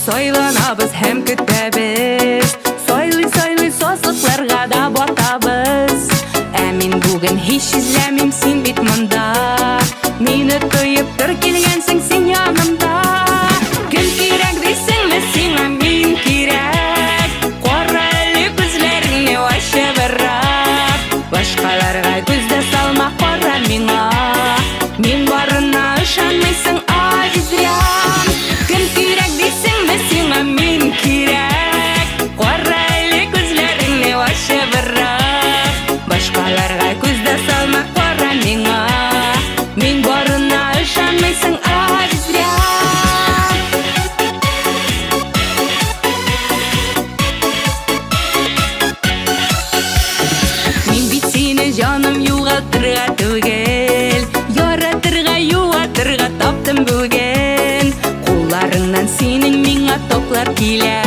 Soylanabız hem kütbebіз, soyli sosluqlarga da batабыз. Әмин бүгін hiç izlemim sen bit mında, meni to'yib tur kelgansin sen yanımda. Kim kerak deysinmi senga men kerak, qorali ko'zlaringni vasha biroq, boshqalarga ko'zda salma qora menga, men borina ishonmaysan ajizram. Kim kerak deysinmi senga men kerak, qorali ko'zlaringni vasha biroq, boshqalarga ko'zda salma qora menga, men borina ishonmaysan ajizram. Men bit seni jonim yo'g'altirga tugil, yoratirga yuvatirga topdim bugun. Qo'llaringdan sening menga toplar kela,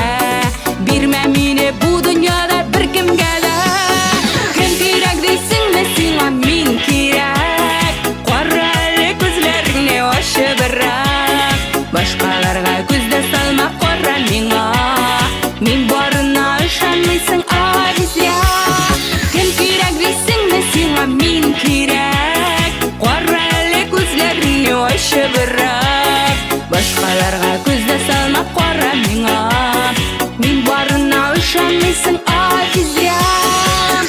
berma meni bu dunyoda bir kimga da. Kim kerak deysinmi senga men kerak, qorali ko'zlaringni osha biroq, boshqalarga ko'zda salma qora menga, men borina ishonmaysan ajizram. Kim kerak deysinmi senga men kerak, qorali ko'zlaringni osha biroq, boshqalarga ko'zda salma qora menga, men borina ishonmaysan ajizram.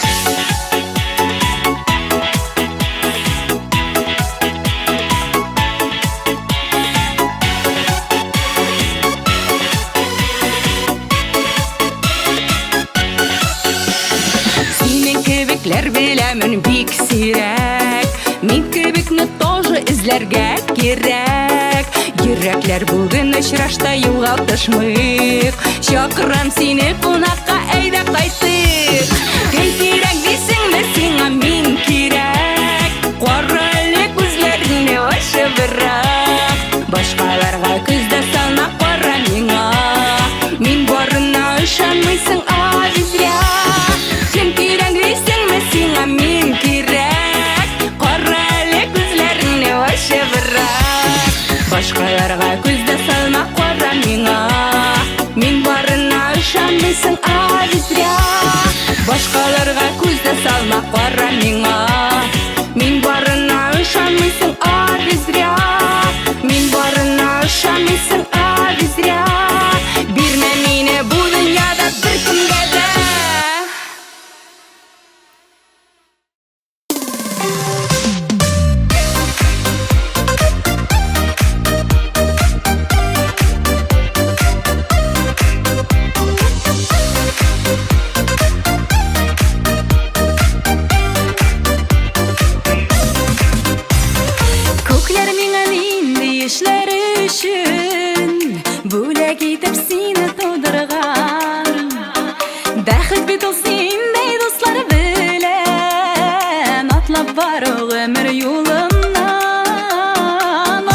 Senin kebikler bilemin bek sirek, men kebikni тоже izlarga kerak. Yürekler bugün uchrashda yo'g'altishmiq, chaqiram seni qonaqqa ayda qaytib. Kim kerak deysinmi senga men kerak, qorali ko'zlaringni osha biroq, boshqalarga ko'zda salma qora menga, men bor Башкаларга күздә салма кара миңа. Мин барына ышанмыйсың зря. Башкаларга күздә салма кара миңа. Мин барына ышанмыйсың зря. Мин барына ышанмыйсың зря. Бирмә мине бу дөньяда беркемгә дә. Күкләр миңа нинди эшләр өчен бүләк итеп сине тудырган. Бәхет бит ул синдәй дуслар белән атлап бару гомер юлыннан,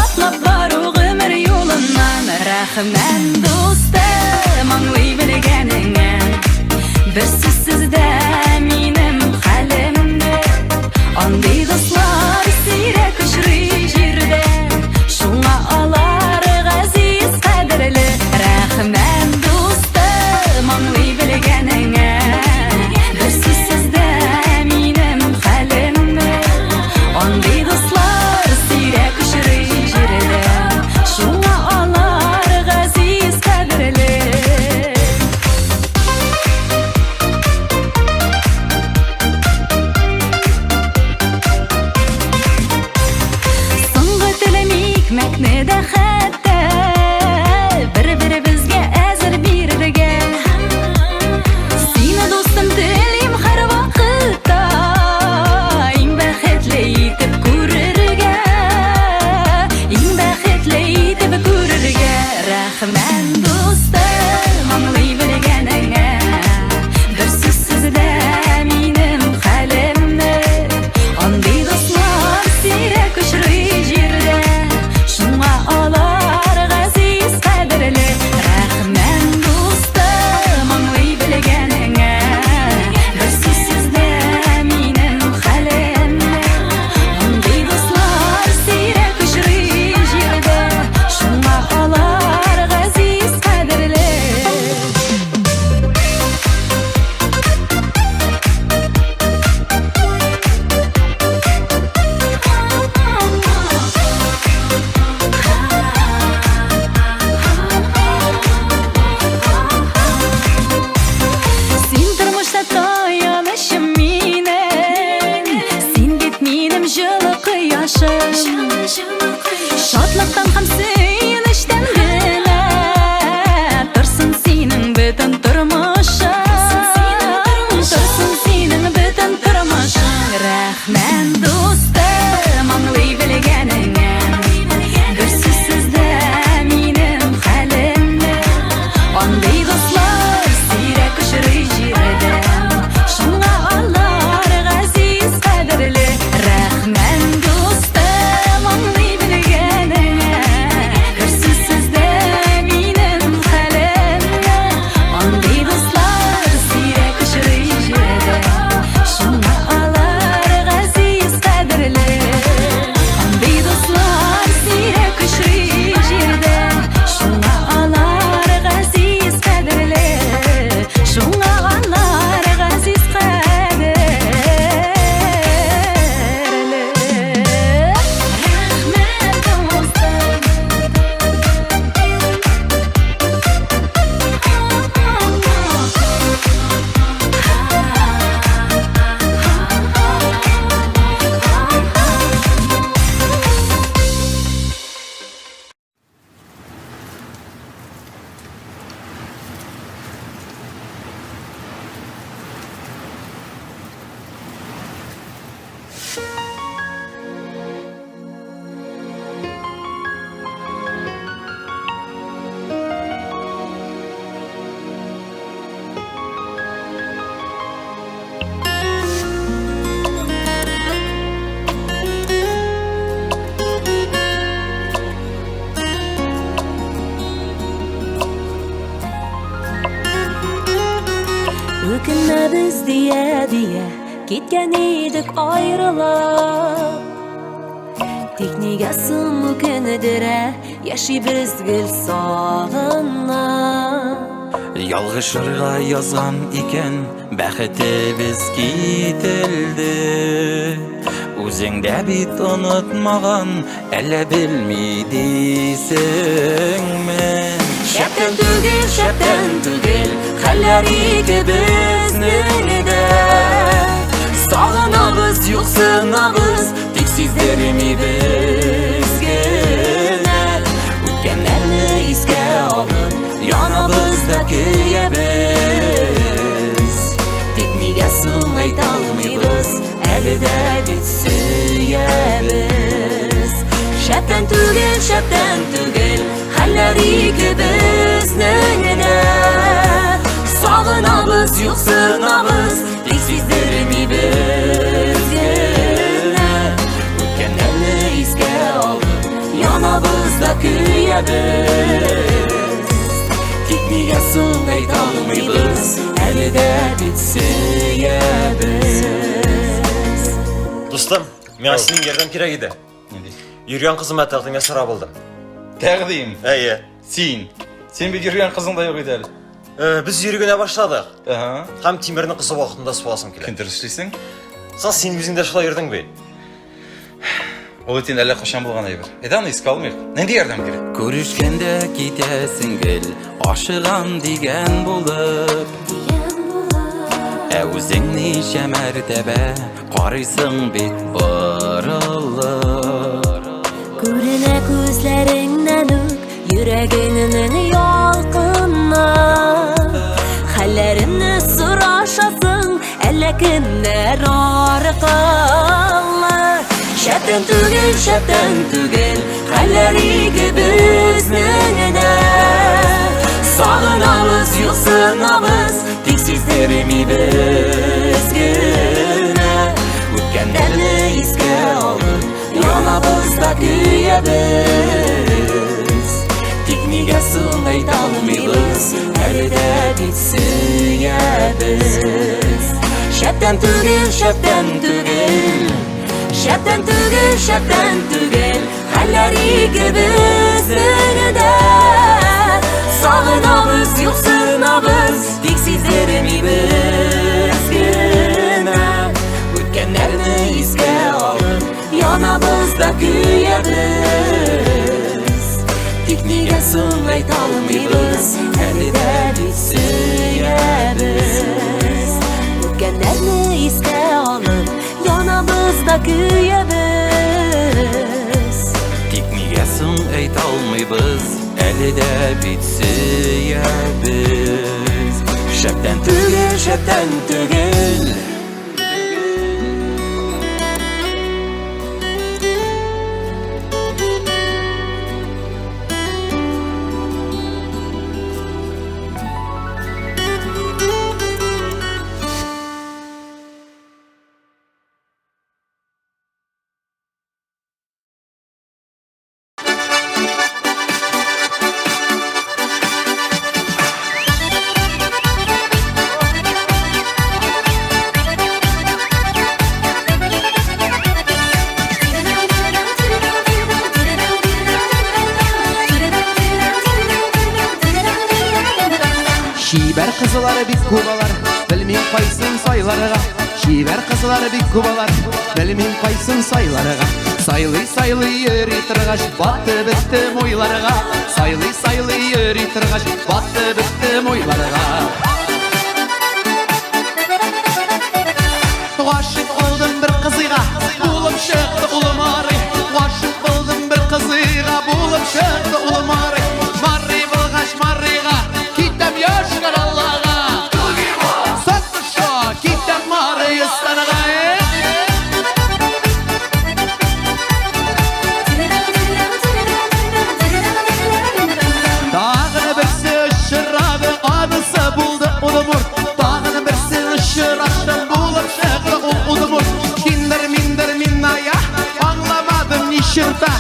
атлап бару гомер юлыннан. Рәхмәт дустым, аңлый белгәнеңә, бер сүзсез дә минем хәлемне. Андый дуслар сирәк очрый җирдә, шуңа алар газиз кадерле. Рәхмәт дустым, аңлый белгәнеңә, бер сүзсез дә минем хәлемне. Андый дуслар сирәк очрый җирдә, шуңа алар газиз кадерле. Соңгы телем икмәкне дә хәтта бер-беребезгә әзер бирергә. Сине дустым телим һәр вакытта иң бәхетле итеп күрергә, иң бәхетле итеп күрергә. Рәхмәт дустым, аңлый белгәнеңә, бер сүзсез дә минем хәлемне. Андый дуслар сирәк очрый җирдә, шуңа алар газиз кадерле. Рәхмәт дустым, аңлый белгәнеңә, бер сүзсез дә минем хәлемне. Андый дуслар сирәк очрый җирдә, шуңа алар газиз кадерле. Син тормышта таянычым минем, син бит минем җылы кояшым. Шатлыктан һәм сөенечтән генә торсын синең бөтен тормышың, торсын синең бөтен тормышың. Рәхмәт дустым, аңлый белгәнеңә, бер сүзсез дә минем хәлемне. Андый дуслар сирәк очрый җирдә, шуңа алар газиз кадерле. Рәхмәт дустым, аңлый белгәнеңә, бер сүзсез дә минем хәлемне. Андый дуслар сирәк очрый җирдә, шуңа алар газиз кадерле. Андый дуслар сирәк очрый җирдә, шуңа алар газиз кадерле, шуңа алар газиз кадерле. Рәхмәт дустым. Өкінмәбіз дия, кеткен едік айрылып. Тек неге Nega sunu kenedere yaşaybiz gül sağına. Yalgışırga yazan iken bäxetimiz kitildi. Үзеңдә бит онытмаган, әллә белмидисеңме? Шәптән түгел, хәлләр икебезнең дә. Сагынабыз, юксынабыз, тик сиздермибез генә. Үткәннәрне искә алып, янабыз да көябез. Тик нигә соң әйтә алмыйбыз, әле дә бит сөябез. Шәптән түгел, хәлләр икебезнең дә. Сагынабыз, юксынабыз, тик сиздермибез генә. Үткәннәрне искә алып, янабыз да көябез. Тик нигә соң әйтә алмыйбыз, әле дә бит сөябез. Dostum, мен senin yerden kira gidi. Yürüyen kızıma taqdimga so'rab bo'ldim. Taqdim. Әйе. Sen bir yürüyen kızın da yok edi. Biz yürügene başladık. Aha. Hem Timir'nin kızı vaqtında suasım keladi. Kintirişlisin. Sen өзіңде şulay yerding be. Ol etin әллә кашан булган әйбер. Аны искә алмыйк. Нинди ярдәм кирәк? Күрешкәндә китәсең гел, ашыган дигән булып. Үзең ничә мәртәбә карыйсың бит борылып. Күренә күзләреңнән үк йөрәгеңнең ялкынна. Хәлләремне сорашасың, әллә кемнәр аркылы. Шәптән түгел, хәлләр икебезнең дә. Сагынабыз, юксынабыз, тик сиздермибез генә. Үткәннәрне искә алып, янабыз да көябез. Тик нигә соң әйтә алмыйбыз, әле дә бит сөябез. Шәптән түгел, хәлләр икебезнең дә. Сагынабыз, юксынабыз, тик сиздермибез генә. Үткәннәрне искә алып, янабыз да көябез. Тик нигә соң әйтә алмыйбыз, әле дә бит сөябез. Үткәннәрне искә алып, янабыз да көябез. Тик нигә соң әйтә алмыйбыз, әле дә бит сөябез. Шәптән түгел. Şiber kızıları bit kubalar, bilmem kaysın saylarıga. Şiber kızıları bit kubalar, bilmem kaysın saylarıga. Saylı yürü tırgaş, battı bittim oylarıga. Saylı yürü tırgaş, battı bittim oylarıga. Aşık oldum bir kızıga, bulup çıktı ulum arı. Aşık oldum bir kızıga, bulup çıktı ulum arı. Marri bulgaş marriga, kitem yaşlar Allah'a. Satmışa, kitem marri istanıga. Dağını birisi ışırradı, adısı buldu ulumur. Dağını birisi ışırraştı, bulup çıktı ulumur. Kindir minnaya, anlamadım nişirta.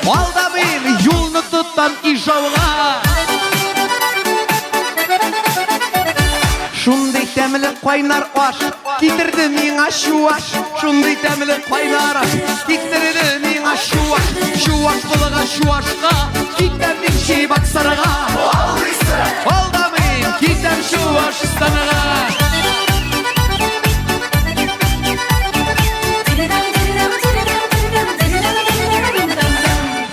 Valda bir yolunu tutan ijavga. Şunday temli qaynar aş, getirdi miňa şu aş. Şunday temli qaynar aş, getirdi miňa Şuvaş bılığa şuvaşqa Kitem min şibak sarığa Aldamayın kitem Şuvaşistanığa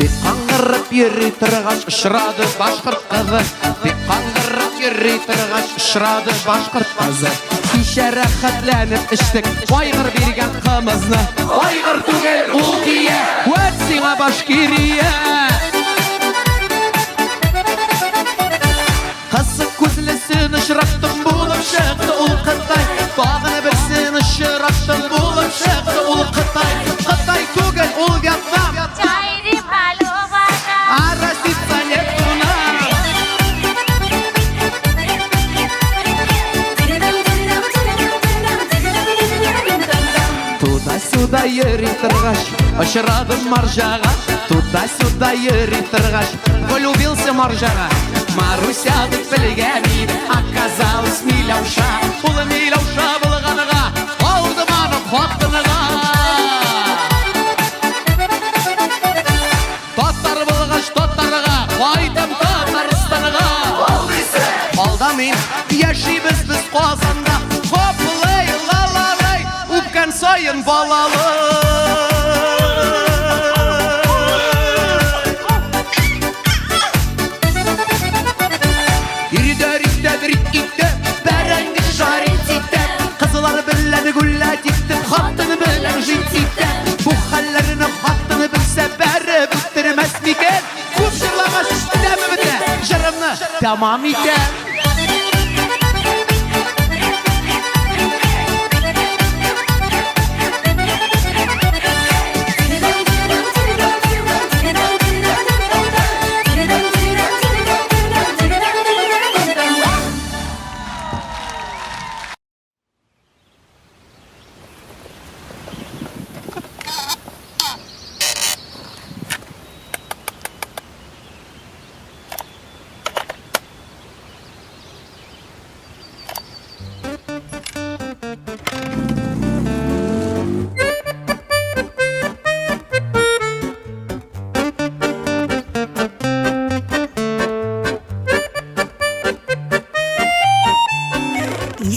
Bir qangırıp yeri tırğaş ışıradı başqırt qızı Bir qangırıp yeri tırğaş ışıradı başqırt qızı Kişere xatlanıp içtik Baygır bergen qımızını Baygır tugel ul diye Vatsina Başkiriye Qısık kuzlisin ışırattım bulup şıqtı ul Qıtay Bağını bilsin ışırattım bulup şıqtı ul Qıtay Qıtay tugel ul Vietnam Arasitsa Neptuna Туда-сюда йөри торгаш, очрадым маржага. Туда-сюда йөри торгаш, полюбился маржага. Маруся дип белгән иде, оказалась Миләүша. Ул Миләүша булганга, алдым аны хатыныга. Татар булгач татарга, кайтам Татарстанга. Алдамыйм, яшибез без Казанда. Хоплый лалалай, үпкән сайын балалы. Kızılar billeni gülle diktim Hattını bilen jit diktim Bu hallerini hattını bilse beri bitirmez miken Kup şırlama şiştine mi bite Jırımını tamam iken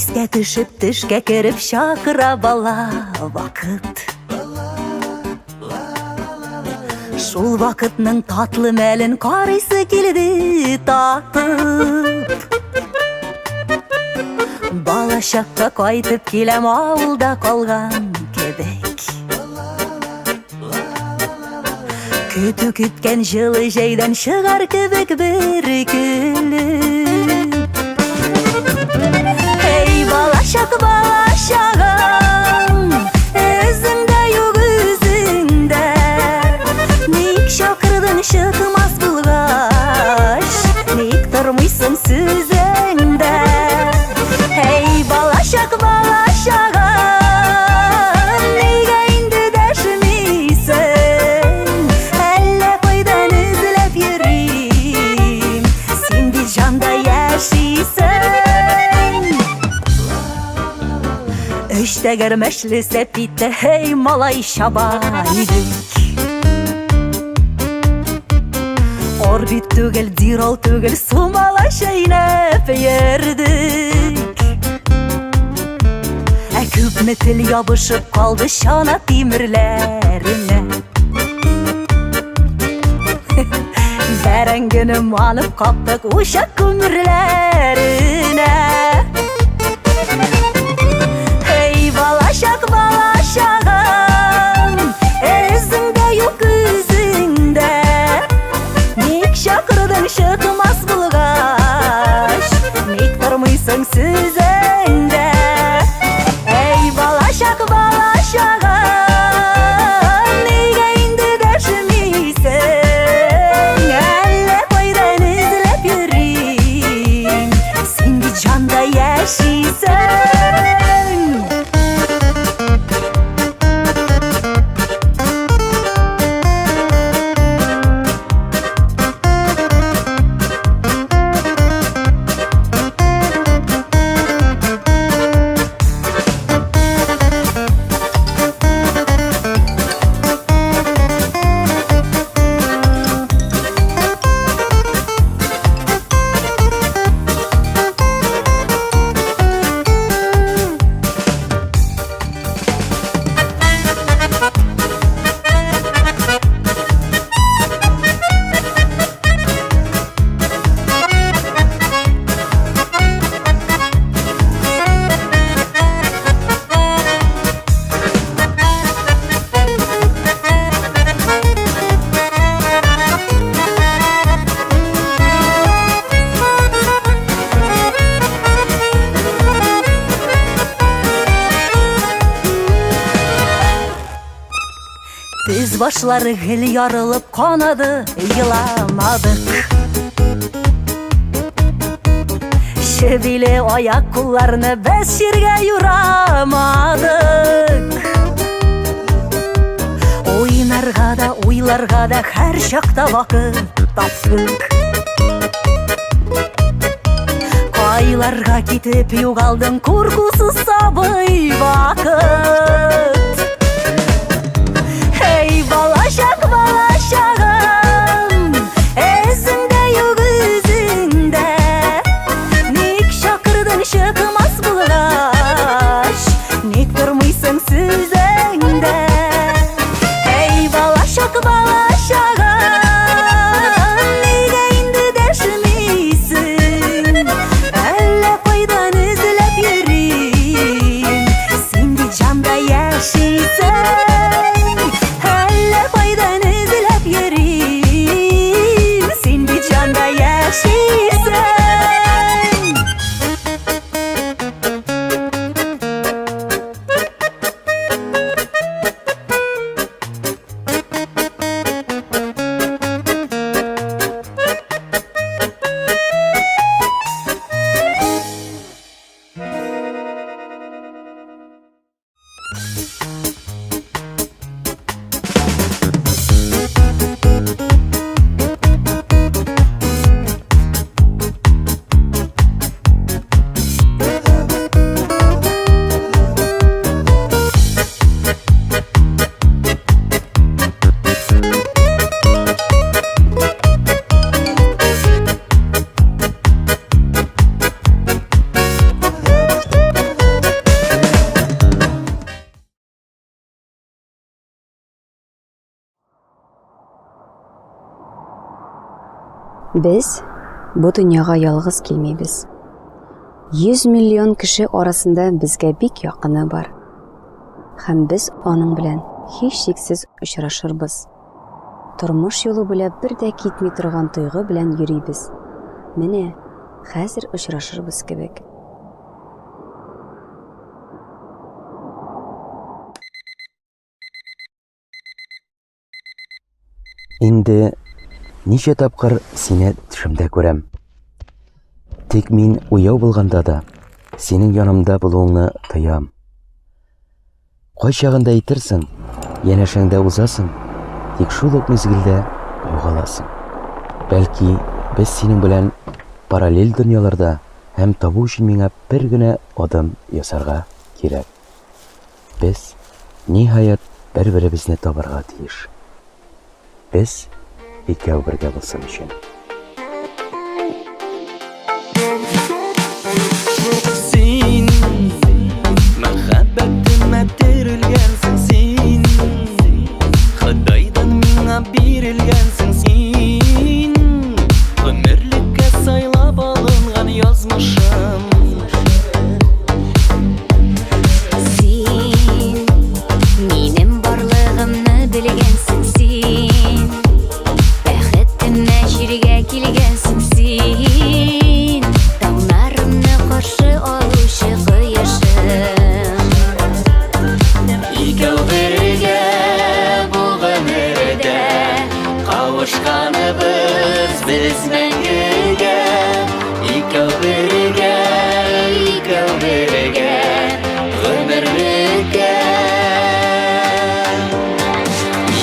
Искә төшеп, төшкә кереп чакыра бала вакыт. Шул вакытның татлы мәлен карыйсы килде татып. Балачакка кайтып киләм авылда калган кебек. Көтү көткән жылы җәйдән чыгар кебек бер көлеп. Balacak balacağım Özümde yok üzümde Nik şakırdın çıkmaz bulgaç Nik durmuşsun süzünde Hey balacak balacağım Niga indi deşmiysen Elle koydan üzülep yürüyüm Sen bir canda yaşıysan İşte germeşli sepitte hey malay şabaydık Orbit tügel, dirol tügel, sumala şeynep yerdik Küp metil yapışıp kaldı şana timirlerine Beren günüm alıp kaptık uşak kumürlerine Balacak balacağım Özünde yok üzünde Nik şakırdan çıkmaz bulgaç Nik durmuşsun süzünde Ey balacak balacağım Niga indi deşmiysen Elle koydan üzülep yürüyüm Sen bir can Biz başları gel yarılıp kanadı yılamadık. Şebile ayak kullarını biz şirge yuramadık. Oynarga da uylarga da her şakta vakit taptık. Kaylarga gitip yugaldım korkusuz sabıy vakit. Hey balaşak balaşağım, ezinde yok üzünde. Nik şakırdın şıkmaz bulgaç, nik durmuysın süzende. Hey balaşak balaşağım, nige indi deşmiysin. Elle faydan izlep yürüyün, sindi camda yaşıysan. Elle faydan izlep yürüyün, sindi camda yaşıysan. Biz bu dünyага ялгыз келмейбиз. 100 миллион кеше арасында безгә бик якыны бар. Һәм без аның белән һич шиксез очрашырбыз. Тормыш юлы белән бер дә китми торган тойгы белән йөрибез. Менә хәзер очрашырбыз кебек. Инде ничә тапкыр сине төшемдә күрәм. Тик мин уяу булганда да синең янымда булуыңны тоям. Кайчагында әйтерсең, янәшәңдә узасың, тик шул ук мизгелдә югаласың. Бәлки, без синең белән параллель дөньяларда һәм табу өчен миңа бер генә адым ясарга кирәк. Без ниһаять бер-беребезне табарга тиеш. Без икәү бергә булсын өчен. Син мәхәббәтемә терелгәнсең син, Ходайдан миңа бирелгәнсең син, гомерлеккә сайлап алынган язмышым. Син минем барлыгымны белгәнсең син, бәхетемне җиргә килгәнсең син, таңнарымны каршы алучы кояшым. Икәү бергә бу гомердә кавышканыбыз без мәңгегә. Икәү бергә гомерлеккә.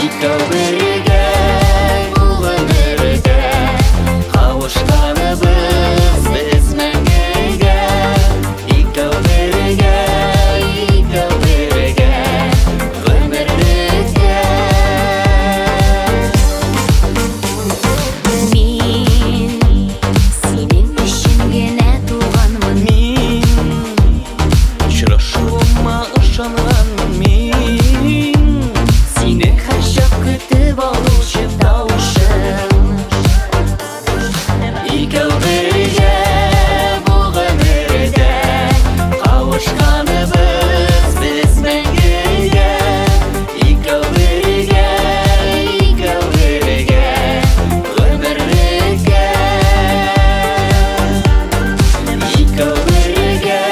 Икәү бергә бу гомердә кавышканыбыз без мәңгегә. Икәү бергә гомерлеккә. Мин синең өчен генә туганмын. Мин очрашуыма ышанганмын мин. Сине һәр чак көтеп алучы тавышым. Икәү бергә бу гомердә кавышканыбыз без мәңгегә. Икәү бергә гомерлеккә. Икәү бергә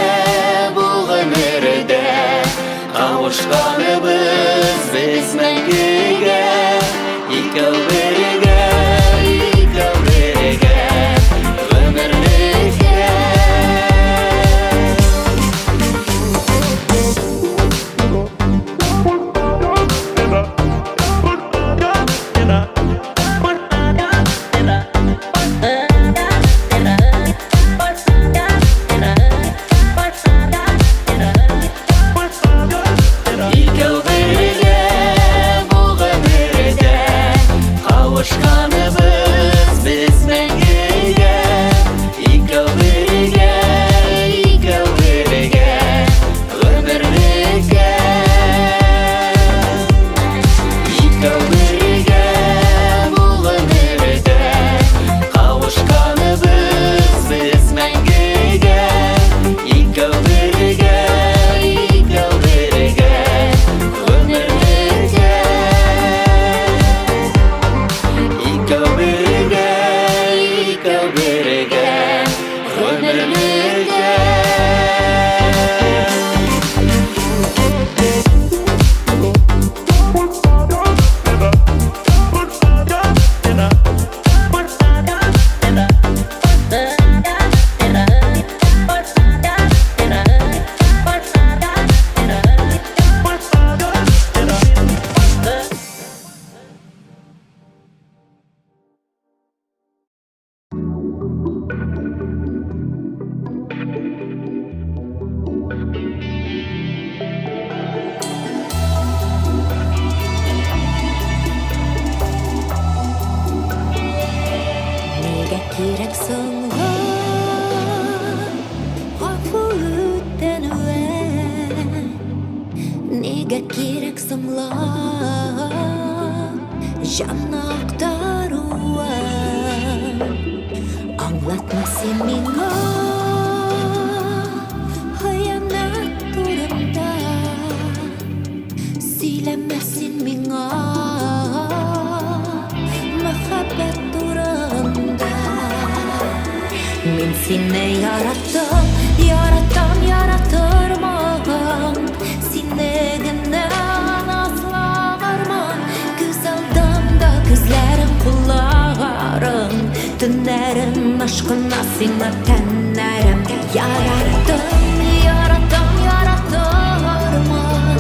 бу гомердә кавышканыбыз без мәңгегә. Kavuşkanımız biz mengege İkal birge Ömürlüge İkal birge Bulunurge Kavuşkanımız biz mengege İkal birge Ömürlüge İkal birge Ömürlüge Nega kirekson Nega kirekson Canna aktaruan Anlatma sen minga Hayanat turumda Silemesin minga Muhabbet turumda Min seni yarattım yaratırmam Seni gene asla varmam Göz aldığımda gözlerim kulağım Dönerim aşkına seni tenlerim Yarattım yaratırmam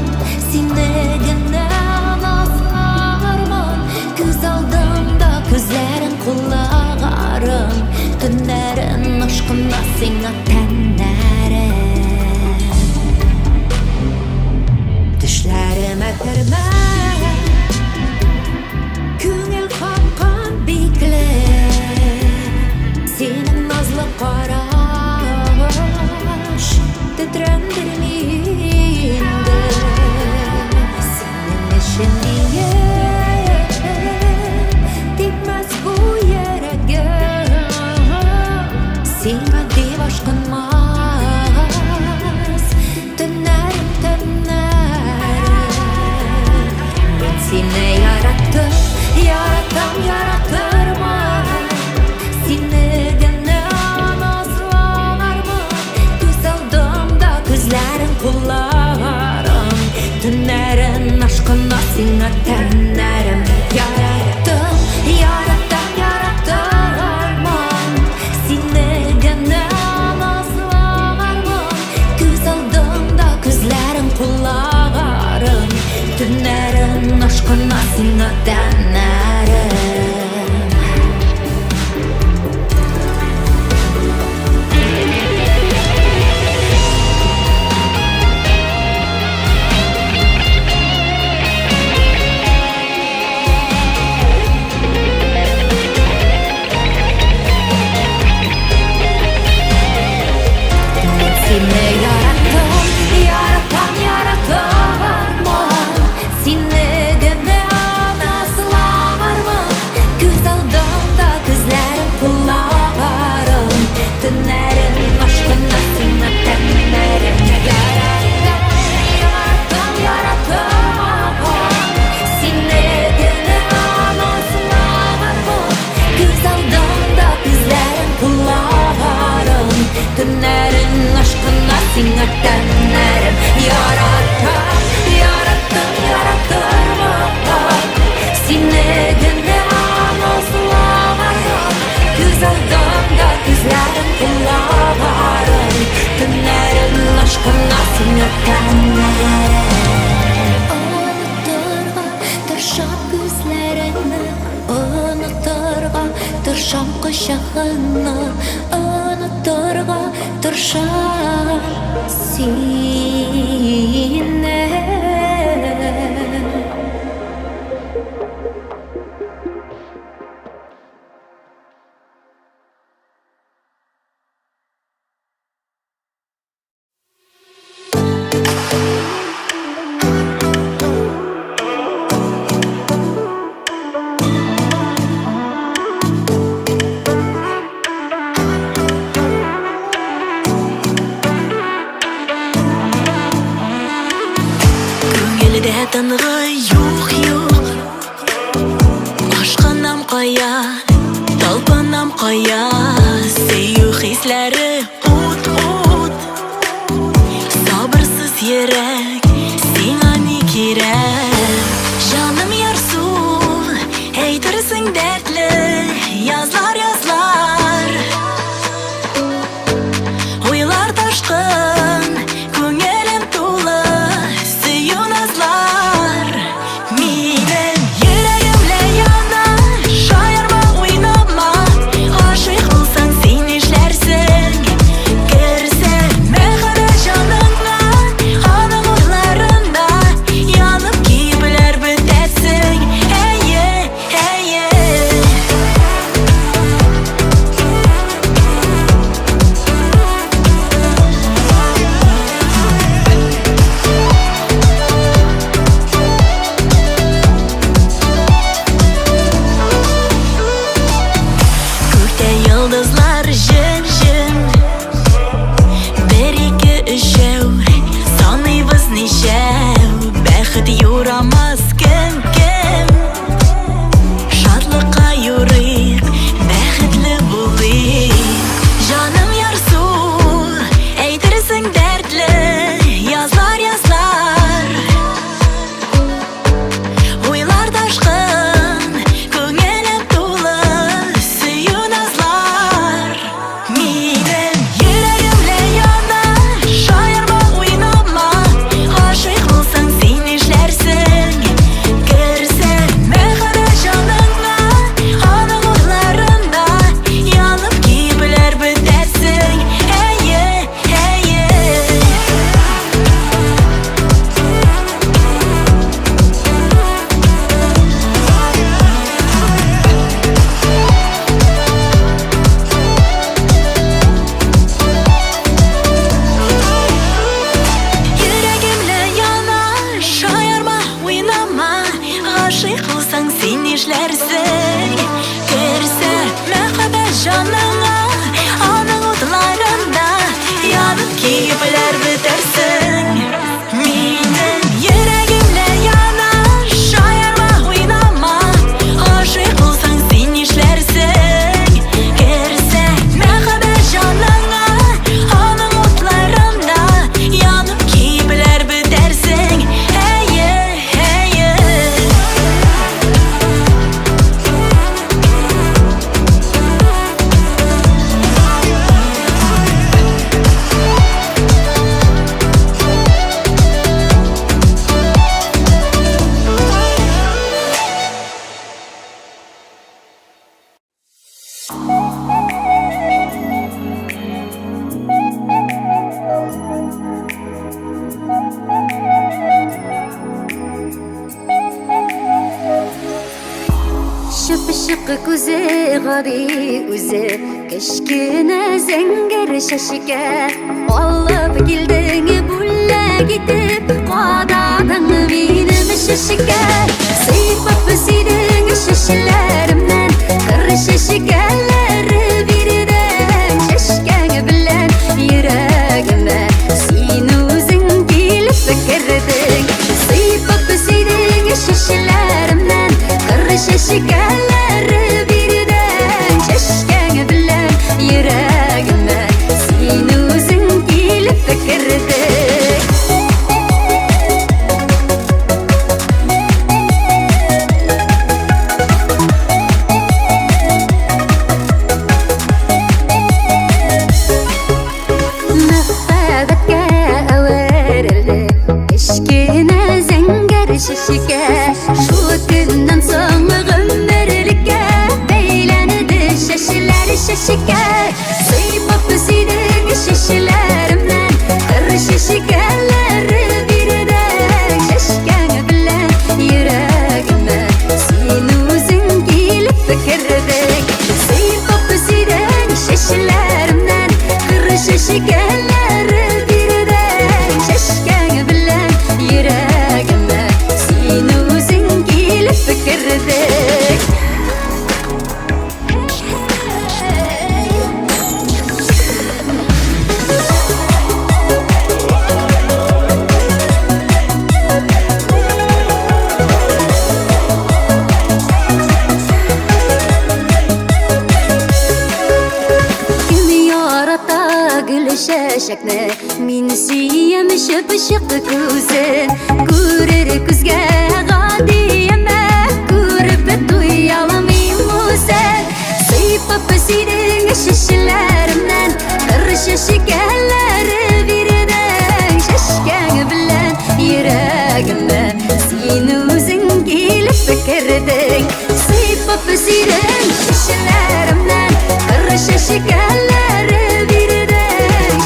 Seni gene asla varmam Göz aldığımda gözlerim kulağım Dönerim aşkına seni tenlerim Düşlerime girme Küngel kapkan bekle Senin nazlı karaş Titrendirmeyindi Senin işin diye Dikmez bu yere gel Sina div aşkınmaz Dönerim Ben seni yarattım yaratırmam Seni gene asla varmam Göz aldığımda gözlerin kulağım Dönerim aşkına seni tenlerim Yarattım yaratırmam Seni gene asla varmam Göz aldığımda gözlerin kulağım Dönerim aşkına seni tenlerim Seni yarattım yaratırmam Seni gene asla varmam Göz aldığımda gözlerim kulağım Dönerim aşkına seni tenlerim Yaratırmam Seni gene asla varmam Göz aldığımda gözlerim kulağım Dönerim aşkına seni tenlerim Yaratırmam Seni gene asla varmam Göz aldığımda gözlerim kulağım Dönerim aşkına seni tenlerim Unuturga tırşam gözlerini Unuturga tırşam kuşağını Unuturga tırşam seni тынғы юк. Ашқанам қая, талпынам қая, сөю хисләре ут. Sabırsız yürek, sana ne gerek? Canım yarsu, eytirsin dertli, yazlar. Oylar taşkın, көңелем тулы, сөю назлар. Минем йөрәгемле яна, шаярма, уйнама, гашыйк булсаң син нишләрсең? Керсәң мәхәббәт җаныңа, аның утларында янып кибеләр бетәсең. Әйе. Күктә йолдызлар җен, бер-ике, өчәү, саныйбыз ничәү, бәхет юрамас кем. Шатлыкка юрыйк, бәхетле булыйк. Җаным ярсу, әйтерсең дәртле, yazlar. Уйлар ташкын, көңелем тулы, сөю назлар. Минем йөрәгемле яна, шаярма, уйнама, гашыйк булсаң син нишләрсең? Керсәң мәхәббәт җаныңа, аның утларында янып кибеләр бетәсең. Әйе. Йөрәгемле яна, шаярма, уйнама, гашыйк булсаң син нишләрсең? Керсә мәхәббәт җаныңа, аның утларында янып кибеләр бетәрсең. Минем йөрәгемле яна, шаярма, уйнама, гашыйк булсаң син нишләрсең? Керсә мәхәббәт җаныңа, аның утларында янып кибеләр бетәрсең. Әйе. Шыпшық көзі ғади өзі, кішкене зәңгір шашыға алып келдің бүләк етіп, қададың менің шашыға. Сыйпап өсейдің шашыларымнан, қыр шашығалары бердің. Шашқаңы білән ерагіме, сен өзің келіп кірдің. Сыйпап өсейдің шашыларымнан, қыр шашығалары бердің. Шашқаңы білән ерагіме, сен өзің келіп кірдің. şaşakны Min süyem şıpşık күзен Күрер күзгә гадиемә Күреп туялмыйм үзен Сыйпап синең шешеләремнән Ыршы шикәлләре бирдең Шәшкәң белән йөрәгемә Син үзең килеп кердең Сыйпап синең шешеләремнән Ыршы шикәлләре бирдең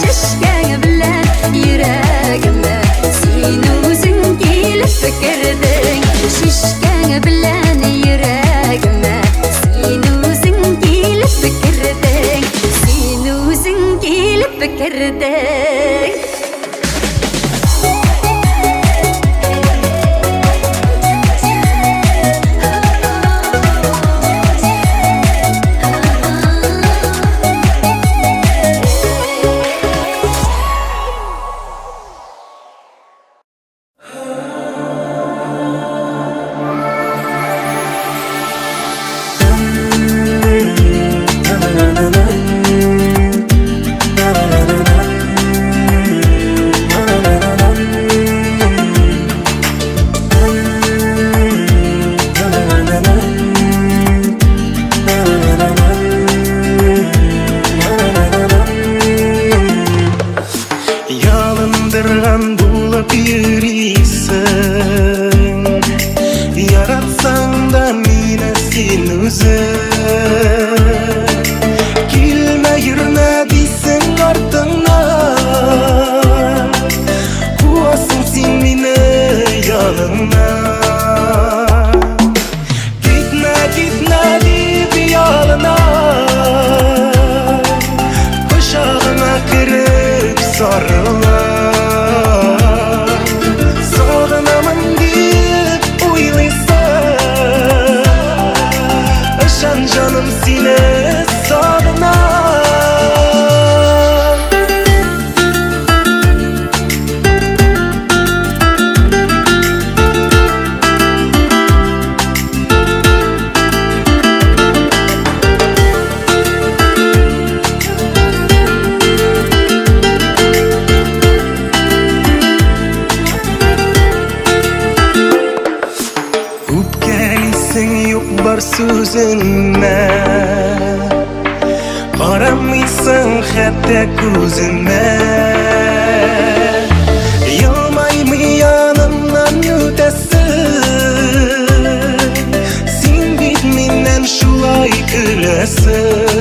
Шәшкәң белән йөрәгемә Син үзең килеп кердең Шешкәң белән йөрәгемә Син үзең килеп кердең Син үзең килеп кердең Ялындырган булып йөрисең Яратсаң да мине син үзең Килмә йөрмә дисең артыңнан Куасың син мине яныңнан Китмә, китмә дип ялынам Кочагыңа кереп сарылам Сагынамын дип уйлыйсың Ышан жаным сине сагынам Үпкәлисең юк бар сүзеңмә Карамыйсың хәтта күземә Елмаймый янымнан үтәсең Син бит миннән шулай көләсең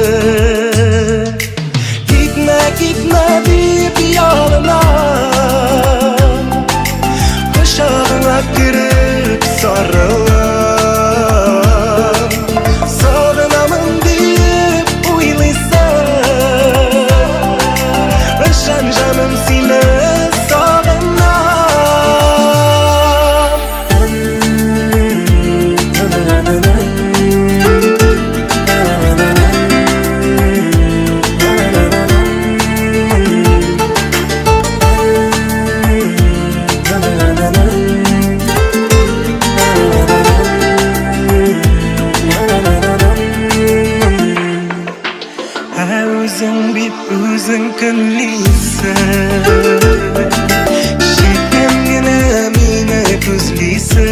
Китмә, китмә дип ялынам Кочагыңа кереп сарылам Сагынамын дип уйлыйсың Ышан жаным сине Үзең бит үзең көнлисең Шикем генә мине күзлисең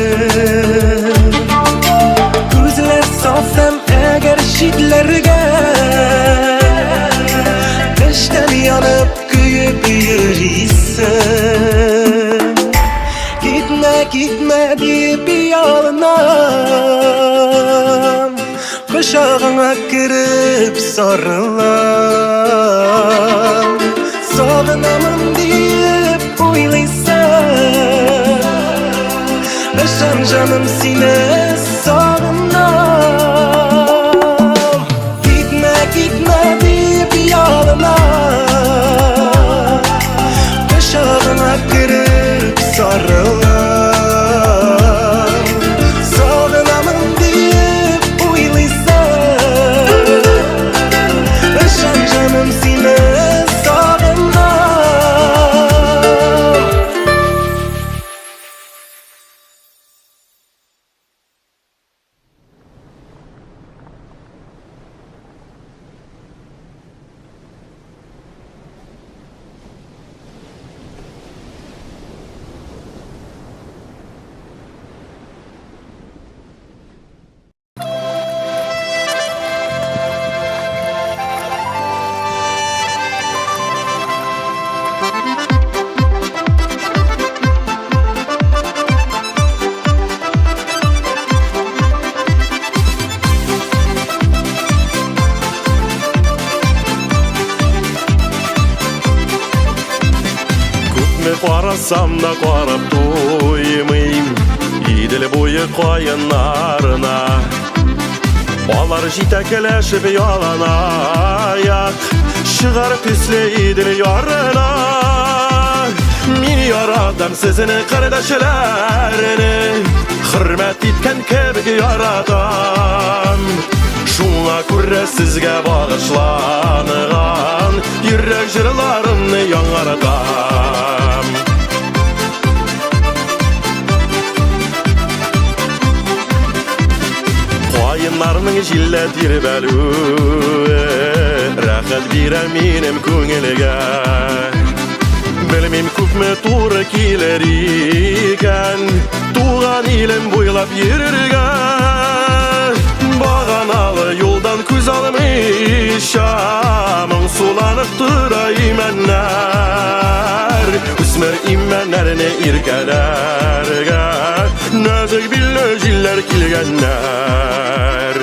Күзләр сафтан әгәр читләргә Эштән янып көеп йөрисең Китмә, китмә дип ялынам Кочагыңа кереп сарылам Сагынамын дип уйлыйсың Ышан жаным сине сагынам Китмә, китмә дип ялынам Кочагыңа кереп сарылам Сагынамын дип уйлыйсың Ышан жаным сине сагынам Qarasam da qarab doymayım İdil boyu qoyunlarına Onlar jitekleşip yalana ayak Шығарып төсле идil yarına Min yaradan sizin kardeşlerini Hürmet etken kebik yaradan Şuna күрә sizge bağışlanıgan Yürek jırlarını yaڭardan Qoyunlarının jille dirbeluği Rəxət birəm benim көңілге Білмейм көпме туры келер екен Туған елім бойлап ерерген Бағаналы yoldan көз алмайша Мың суланып тұрай мәннәр Үсмір имәнәріне иркәләрге Нәзік білі жиллер келгеннәр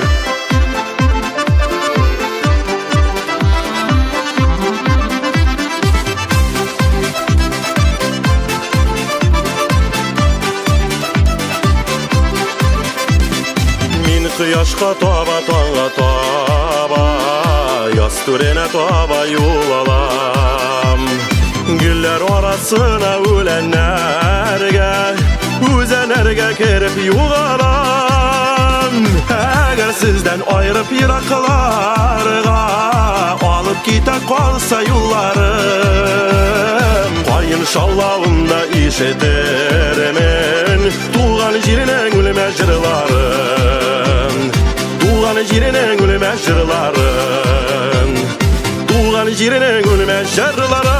Құяшқа таба, таңға таба Яз түріне таба yol алам Гүллер арасына өләнәргә Өзәнәргә керіп юғалам Әгер сізден айырып ирақларға Алып кете қалса юлларым Қайын шаллауында ишетермен Туған жерінен өлме жырларын Туған жерінен өлме жырларын Туған жерінен өлме жырларын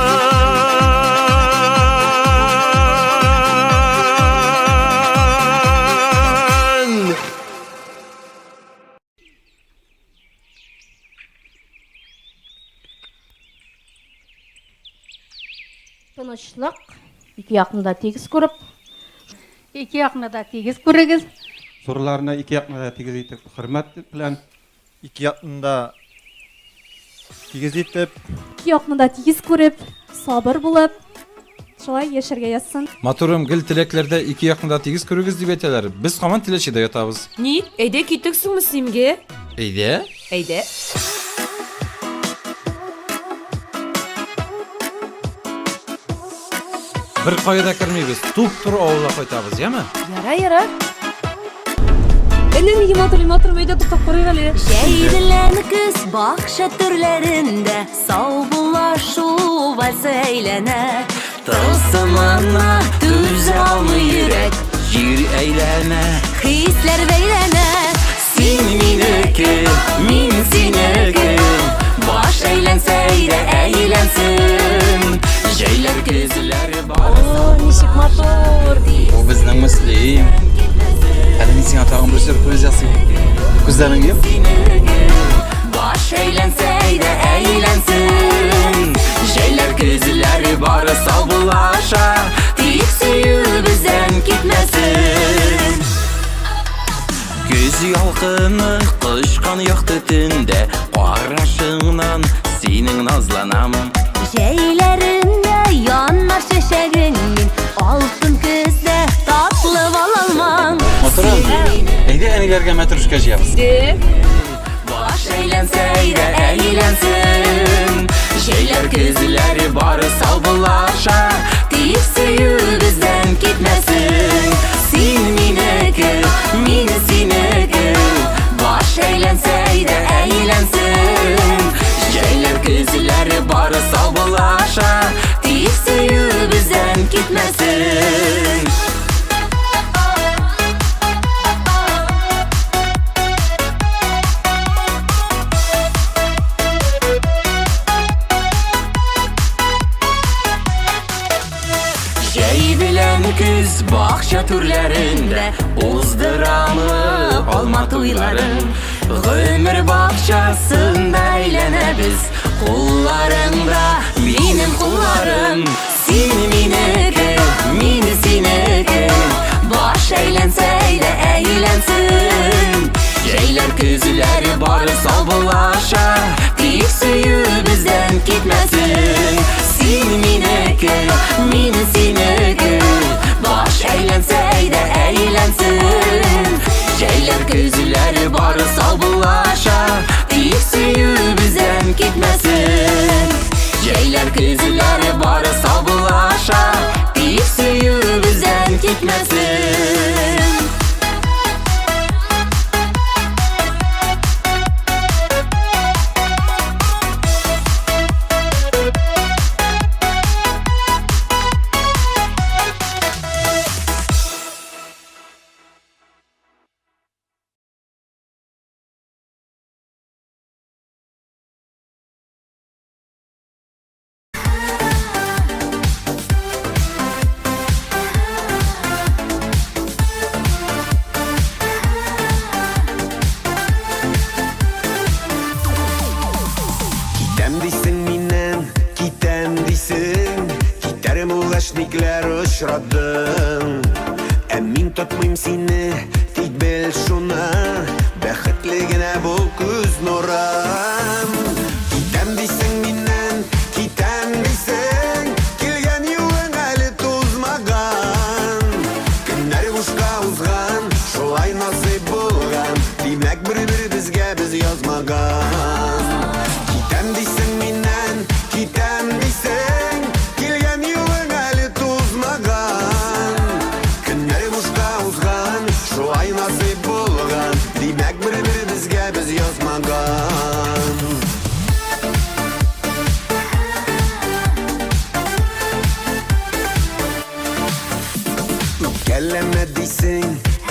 Тынычлык, iki yakında tegiz ko'rib, iki yakında da tegiz ko'rigiz. Sorularına iki yakında tegiz etip, hürmet bilen iki yakında tegiz etip, iki yakında tegiz ko'rib, sabır bulup, şolay yaşarga yazsın. Maturum gil tileklerde iki yakında tegiz körügiz dip eteler. Biz kaman tileşide yatabız. Ni, eyde kitiksizmi Simge? Eyde? Eyde. Bir koyda kirmeybiz. Tup tur ovula koytabız, yemi? Yara. Elim motor öyle tutup koygalı. Jeydilen kız bakşa türlerinde Savbulaşu valse eylene Tılsımına düze alma yürek Jir eylene Hisler beylene Sin mineke, min sineke Baş eğlenseyre eğlensin Jeyler gözleri bağırsın Nişik motor. O bizden mesleğim. Hadi nisin atağım bir sürpriz yapsın. Kızların gibi. Baş eğlenseyre eğlensin Jeyler gözleri bağırsal bulaşa Dik suyu bizden gitmesin Göz yalqını qışqan yaktı tünde Qarashыңнан senin nazlanamım Jeylerinde yanar şeşerin Altın kızda tatlı balalman Oturun. Eydi enilerge metruşkacı yapsın. Baş eğlenseyre eğlensin Jeyler gözleri bağırsal bulaşa Dik suyu bizden gitmesin Sin mineke, min sineke Baş eğlenseyre eğlensin Jeyler gözleri bağırsal bulaşa Dik suyu bizden gitmesin Kız bakşa türlerinde Uzdıramı olma tuyların Ömür bakşasında eğlene biz Kullarında benim kullarım Sin mineke, min sineke Baş eğlenseyle eğlensin Jeyler gözleri bağırsal bulaşa Dik suyu bizden gitmesin Sin mineke seniki, meni seniki. Baş eğlense eyde eğlensin. Şeyler gözleri barı salbulaşa, deyip suyu bizden gitmesin. Şeyler gözleri barı salbulaşa, deyip suyu bizden gitmesin. Ulaşnikler uçradın Emin tutmayım seni Tek bil şuna Bәхетligine bu күз nuram Kitem дейсің minен Kitem дейсің Келген юлың әлі тозмаған Күннәр бушқа узған Шулай насип болған Демәк бір-бір бізге біз язмаған Kitem дейсің minен Kitem дейсің Келген юлың әлі тозмаған Күннәр бушқа узған Шулай насип болған Демәк бір-бір бізге біз язмаған Үпкәләмә дейсің,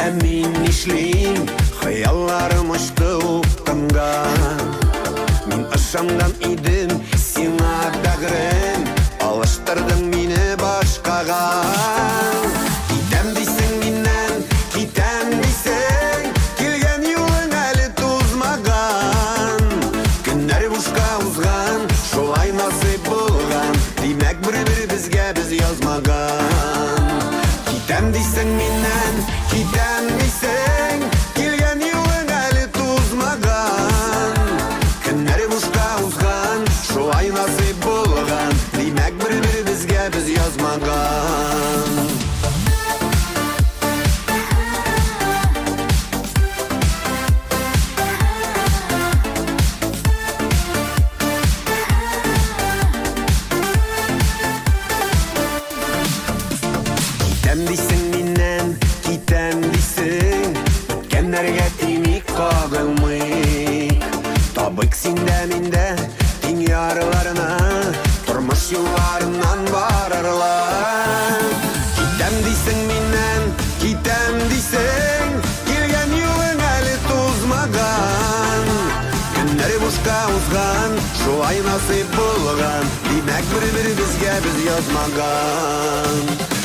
әмин нишлейм Хыялларым ұшты уптымға Мин ышанған идем сиңа бәгърем Алыштырдың мине башкага Китәм дейсің миннән, китәм дейсің Келгән юлың әле тозмаган Көннәр бушка узган, шулай насип булган Димәк бер-бер безгә без язмаган Китәм дейсің миннән, китәм дейсің Келгән юлың әле тозмаган Көннәр бушка узган, шулай насип булган Димәк бер-бер безгә без язмаган Китәм дейсің миннән, китәм дейсің Үткәннәргә тимик кагылмыйк Табык синдә миндә тиң ярларына Тормыш юлларыннан барырлар Китәм дейсің миннән, китәм дейсің Келгән юлың әле тозмаган Көннәр бушка узган, шулай насип булган Димәк бер-бер безгә без язмаган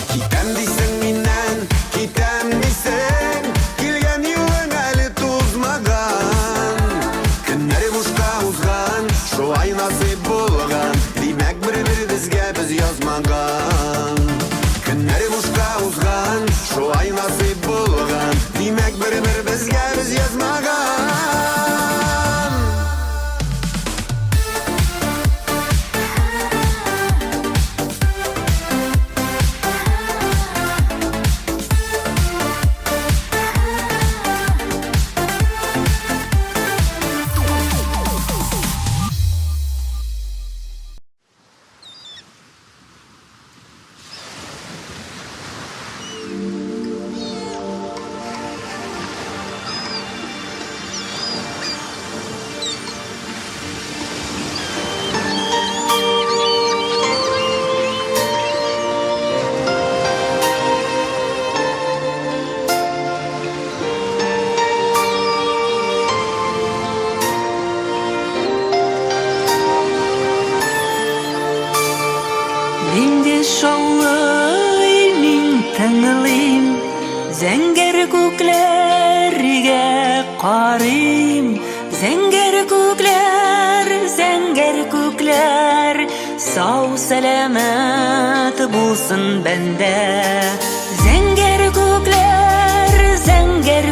Китәм дейсің миннән, китәм дейсің Келгән юлың әле тозмаган Көннәр бушка узган, шулай насип булган Димәк бер-бер безгә без язмаган Көннәр бушка узган, шулай насип булган Димәк бер-бер безгә без язмаган Диңгез шаулый, мин тыңлыйм Зәңгәр күкләргә карыйм Зәңгәр күкләр Сау сәламәт булсын бәндә Зәңгәр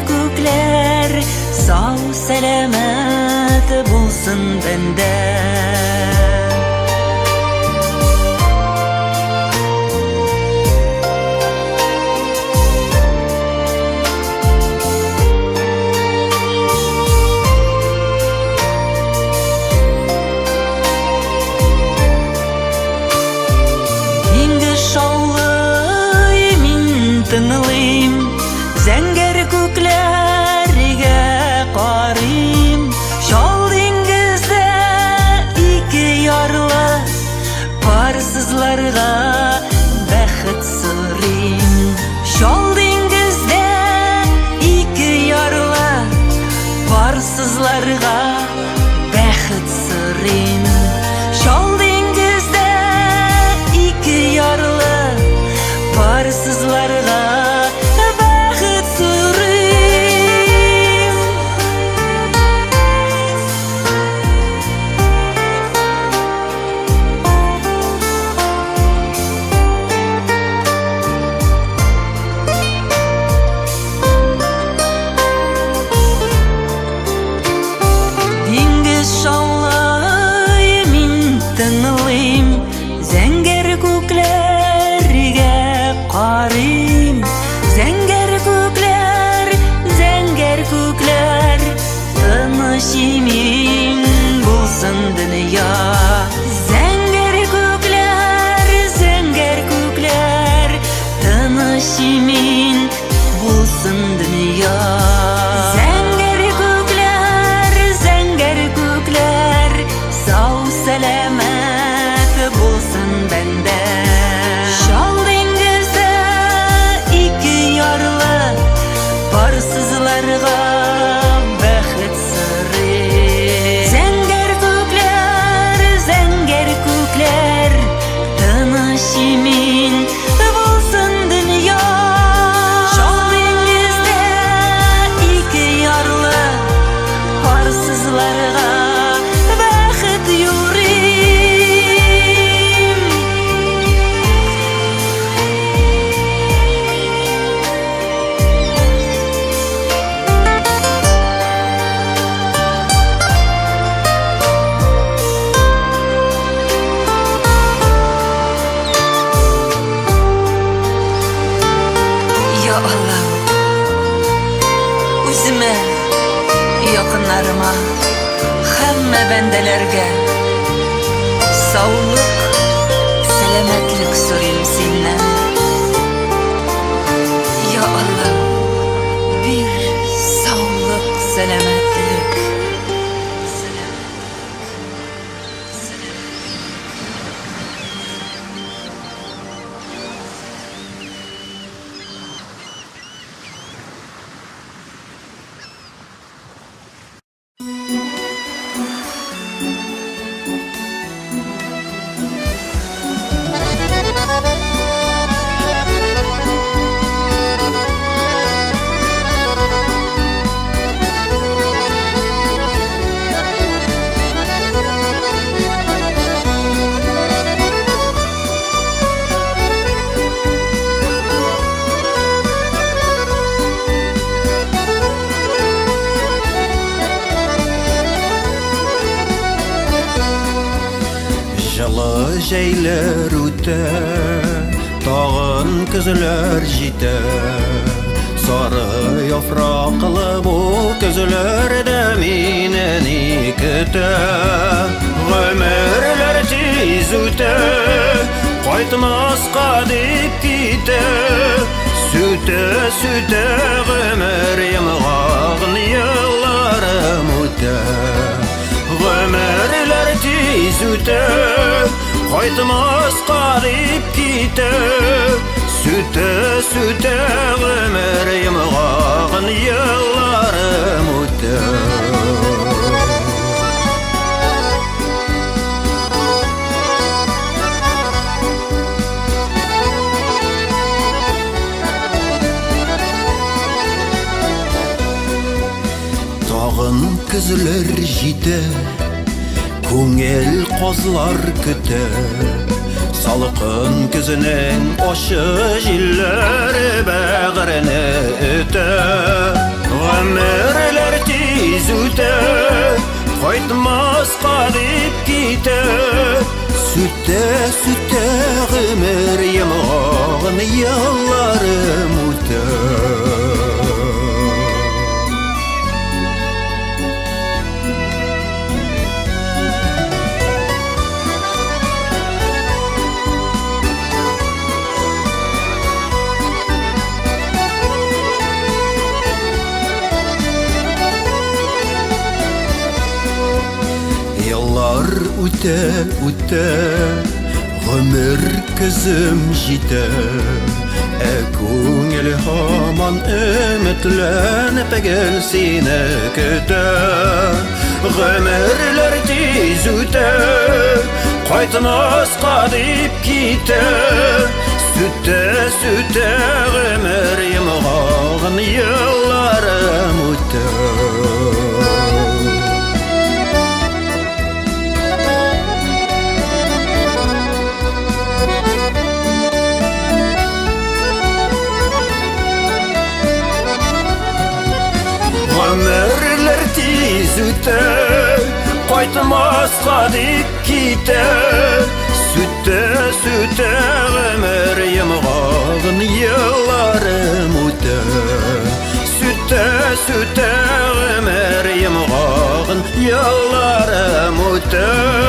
күкләр Сау сәламәт булсын бәндә yollarga Baxıt yurim Ya Allah Üzüme yakınlarıma Həmmə bendelerge Sağlık Selametlik sorayım senden Ya Allah Bir sağlık selametlik Жылы жейлер өтер, тағын күзлер жетер. Сары яфрақлы бұл күзлерді менен күтер. Ғөмірлер тез өтер, қайтмасқа деп кетер. Сүті ғөмір емғағын елларым өтер. Ғөмірлер тез өтер, қайтмасқа деп кетер. Сүті ғөмір емғағын елларым өтер. Тағын күзлер жетер, көңіл қозлар күтер. Салқын күзінің ошы жиллері бәғіріні өтер. Ғөмірлер тез өтер, қайтмасқа деп кетер. Сүті ғөмір емғағын елларым өтер. Үте, ғөмір күзім жетер. Көңіл хаман үмітленіп гел сені күтер. Ғөмірлер тез өтер, қайтмасқа деп кетер. Сүті ғөмір емғағын елларым өтер. Ғөмірлер тез өтер, қайтмасқа деп кетер. Сүті ғөмір емғағын елларым өтер. Сүті ғөмір емғағын елларым өтер.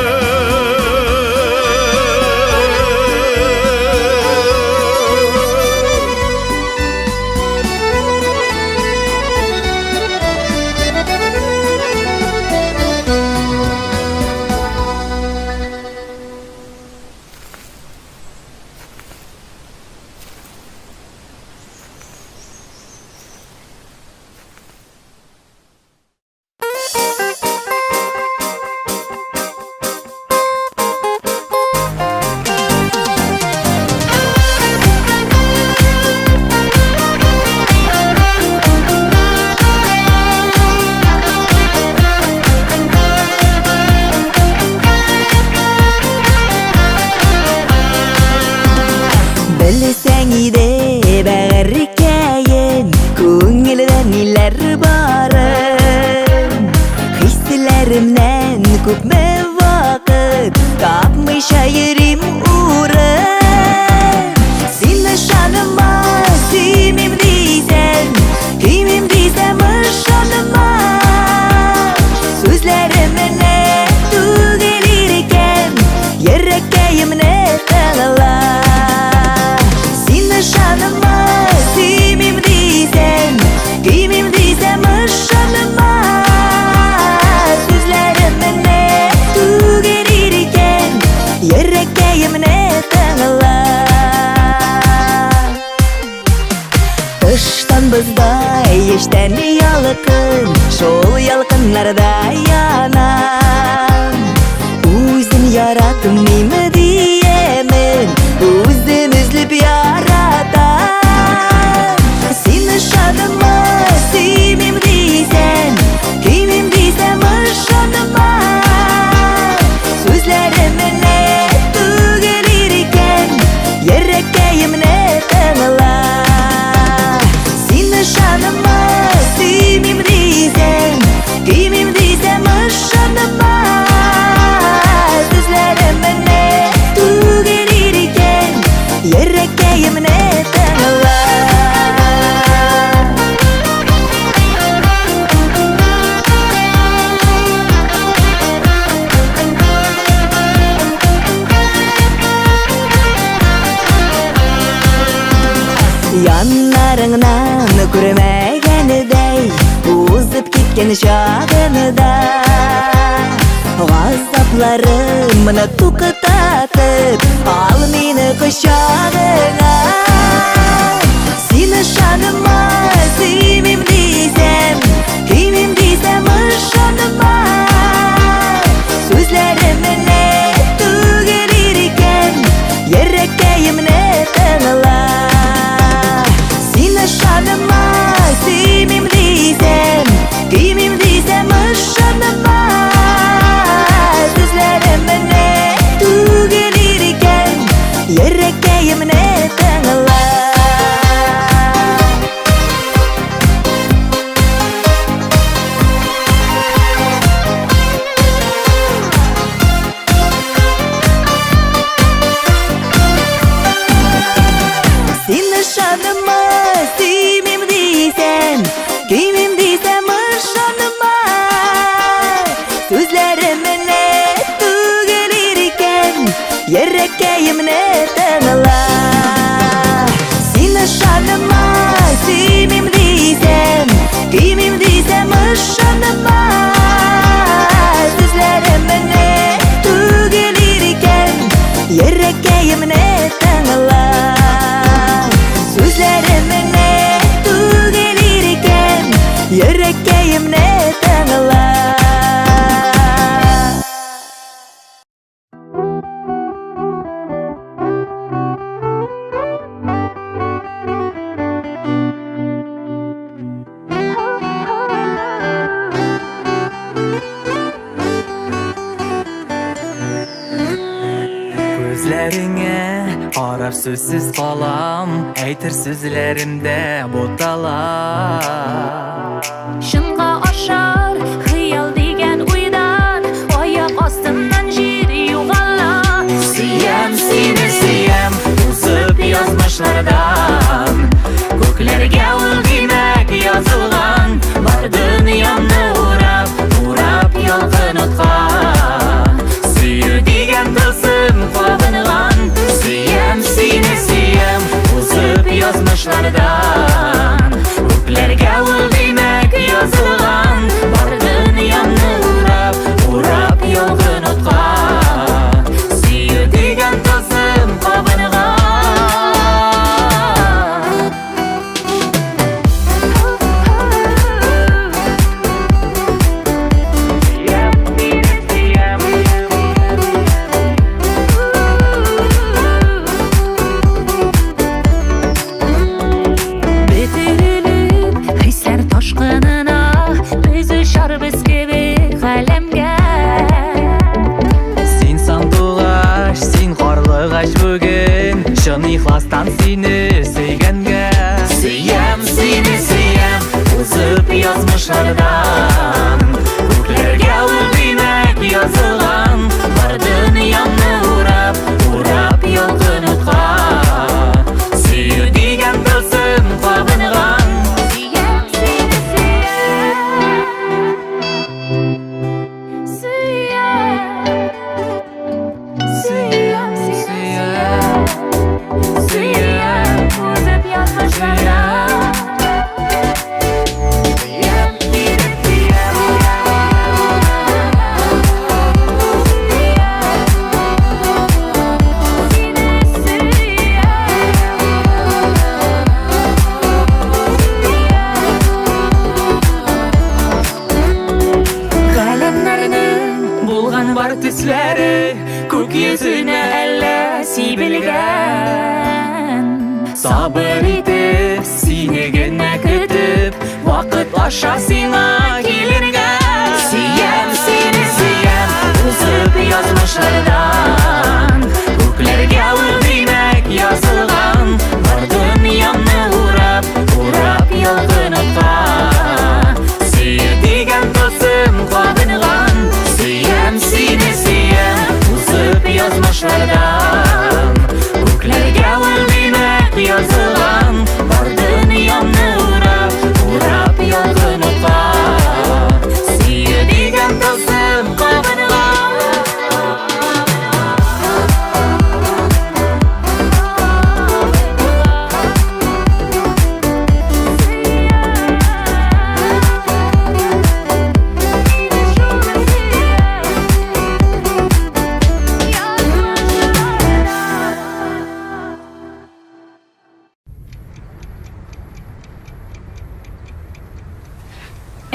Sözlerimden köpme vakit Tapmışa yerim uğrun Seni şanıma sevmem diysen Kimim diysem şanıma Sözlerimine tügelirken Yüreğimne tağla Seni şanıma sevmem diysen Kimim diysem şanıma Sözlerimine tügelirken Yüreğimne tağla Kıştan bizda işten yalqın Şol yalqınlarda yanam O'zim yaratmaymi diyemin O'zim izlib yaratam Seni şanıma sevmem diysen Kimim diysem şanıma Sözlerimine tügelirken Yüreğimne tağla Seni şanıma sevmem diysen Kimim diysem şanıma Sözlerimine tügelirken Yüreğimne tağla Yanlarыңнан көрмәгәнедәй Узып киткән чагымда Газапларымны туктатып Ал мине кочагыңа Сине шаныма sevmem дисәм Kimim дисәм шаныма Сүзләремне түгелиркән Yüreğimне тыңла Seni şanıma sevmem diysen Kimim diysem şanıma Sözlerimine tügelirken Yüreğimne tığla Seni şanıma sevmem diysen Kimim diysem şanıma Sözlerimine tügelirken Yüreğimne tığla Seni şanıma sevmem diysen Kimim diysem şanıma Sözlerimine tügelirken Yüreğimne tığla Sözlerimine tügelirken Yüreğimne tığla Gözlerine qarab sözsüz qalam Aytır sözlerimde botalar Şınğa aşar xiyal degan uydan Oyoq ostimdan jir yo'g'alla Siyam seni siyam Uzib yozmishlardan Ko'klarga ulg'aymak yozilgan Bor dunyomni o'rab yolg'in o'tgan Suyu degan tilsim qobingan Siyam seni siyam Uzib yozmishlardan Ko'klarga ulg'aymak yozilgan Bor dunyomni o'rab yolg'in o'tgan Suyu degan tilsim qobingan Шын ихластан сені сөйгенге Сүйем сені сүйем Үзіп язмышлардан Көклерге үлбейм булган бар төсләре, күк йөзенә әллә сибелгән. Сабыр итеп, сине генә көтеп, вакыт аша сиңа килергә. Сөям сине, сөям, узып язмышлардан, күкләргә ул димәк язылган. Бар дөньямны урап, урап ялгынытка. Сөя дигән тылсым кагынган. Сөям сине, сөям, узып язмышлардан, күкләргә ул димәк язылган. Бар дөньямны урап, урап ялгынытка. Сөя дигән тылсым кагынган.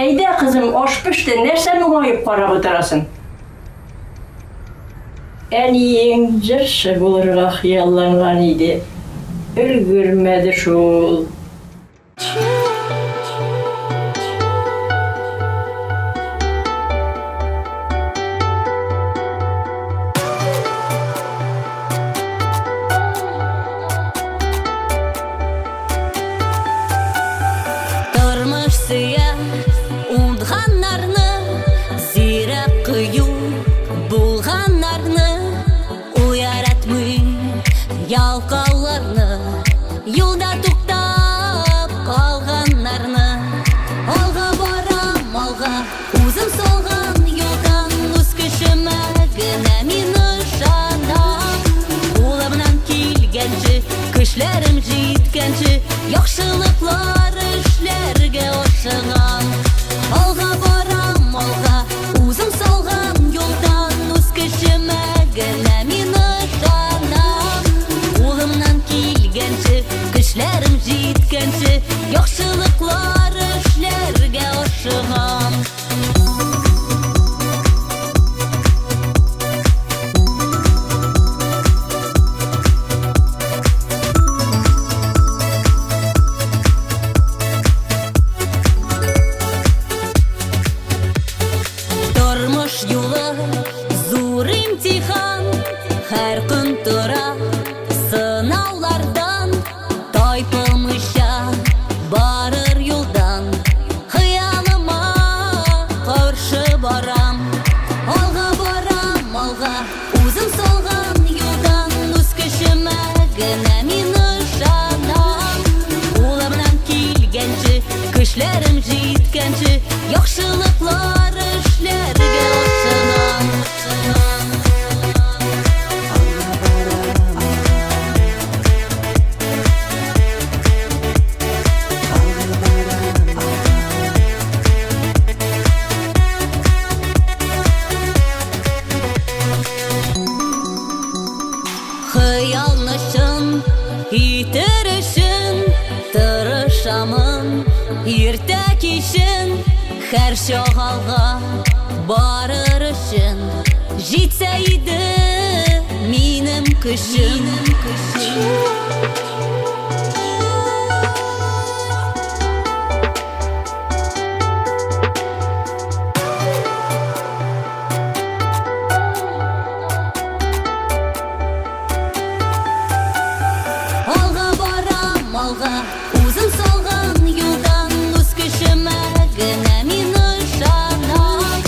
Әйдә, кызым, аш пеште, нәрсә моңаеп карап утырасың? Әниең җырчы булырга хыялланган иде. Өлгермәде шул. Тормыш сөя уңганнарны, зирәк кыю булганнарны, уяратмый ялкауларны, юлда туктап калганнарны. Алга барам, алга, үзем салган юлдан, үз көчемә генә мин ышанам. Кулымнан килгәнче, көчләрем җиткәнче, яхшылыклар эшләргә ашыгам. Алга барам, алга, үзем салган юлдан, үз көчемә генә мин ышанам. Кулымнан килгәнче, көчләрем җиткәнче, яхшылыклар эшләргә ашыгам. Тормыш юлы зур имтихан, һәр көн тора сынаулардан. Тайпылмыйча барыр юлдан, хыялыма каршы барам. Алга барам, алга, үзем салган юлдан, үз көчемә генә мин ышанам. Кулымнан килгәнче, көчләрем җиткәнче, яхшылыклар эшләргә ашыгам. Хыялны чын итер өчен тырышамын, иртә кичен һәр чак алга барыр өчен. Җитсә иде минем көчем. Алга барам, алга, үзем салган юлдан, үз көчемә генә мин ышанам.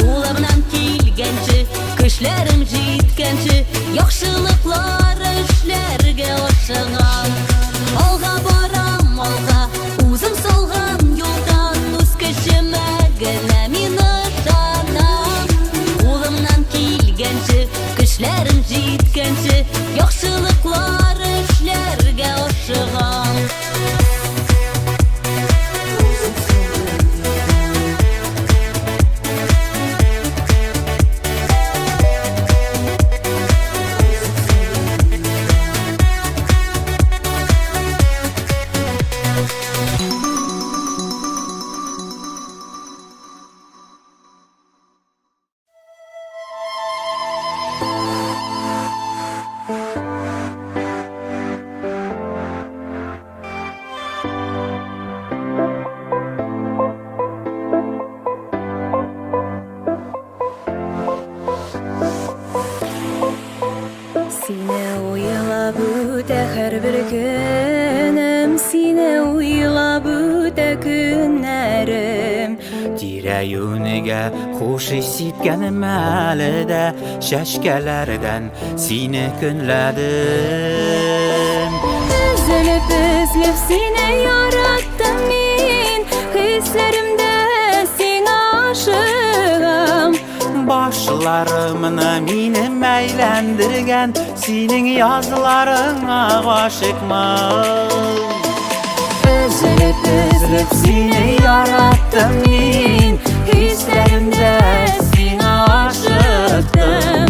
Кулымнан килгәнче, көчләрем җиткәнче, яхшылыклар эшләргә ашыгам. Алга барам, алга, үзем салган юлдан, үз көчемә генә мин ышанам. Кулымнан килгәнче, көчләрем җиткәнче, яхшылыклар эшләргә ашыгам. bir günüm seni uylab öte günlerim Tire-yönüge hoş hissetkenim әлі şəşkelerden seni günledim Üzülüp üzülüp seni yarattım men Hislerimde seni aşığım Başlarımını minim eğlendirgen senin yazılarına aşıkman Üzülüp üzülüp seni yarattım men Hislerimde seni aşıktım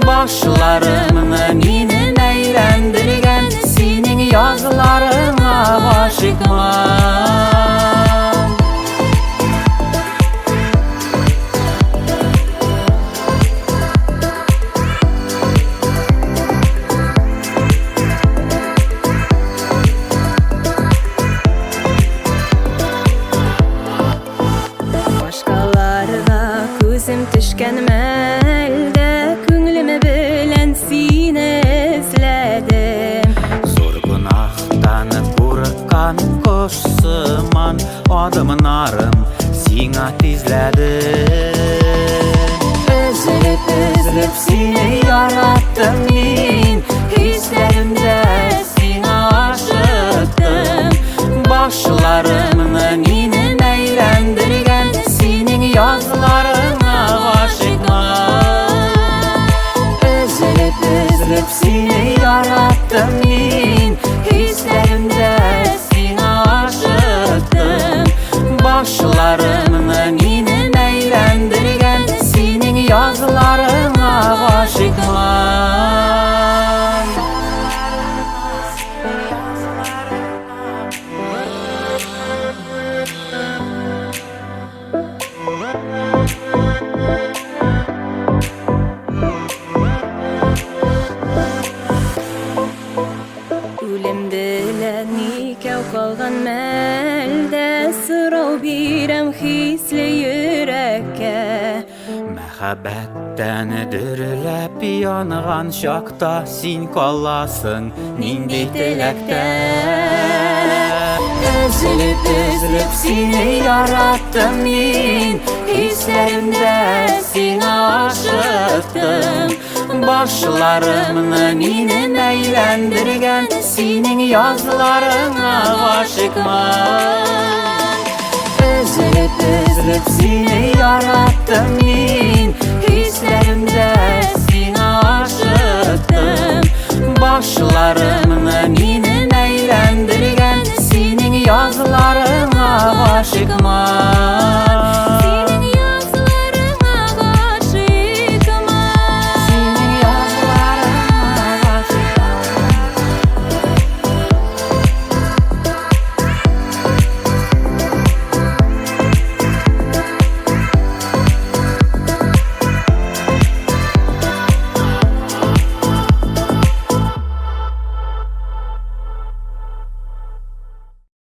Başlarımını minim eğlendirgen senin yazılarına aşıkman Başkalarına gözüm düşkenim elde Künlümü bilen seni izledim Zor günahtan korkan koşsuman Adımın arım sina tizledim Üzülüp üzülüp seni yarattım men Hislerimde seni aşıktım Başlarımını minim eğlendirgen senin yazılarına aşıkman Üzülüp üzülüp seni yarattım men Hislerimde seni aşıktım Başlarımını minim eğlendirgen senin yazılarına aşıkman Ölüm bilen nikav kalgan melde Sırav birem hisli yürekке Мәхәббәттән дөрләп янган шакта син каласың нинди теләктә Üzülüp üzülüp seni yarattım men Hislerimde seni aşıktım Başlarımını minim eğlendirgen senin yazılarına aşıkman Üzülüp üzülüp seni yarattım men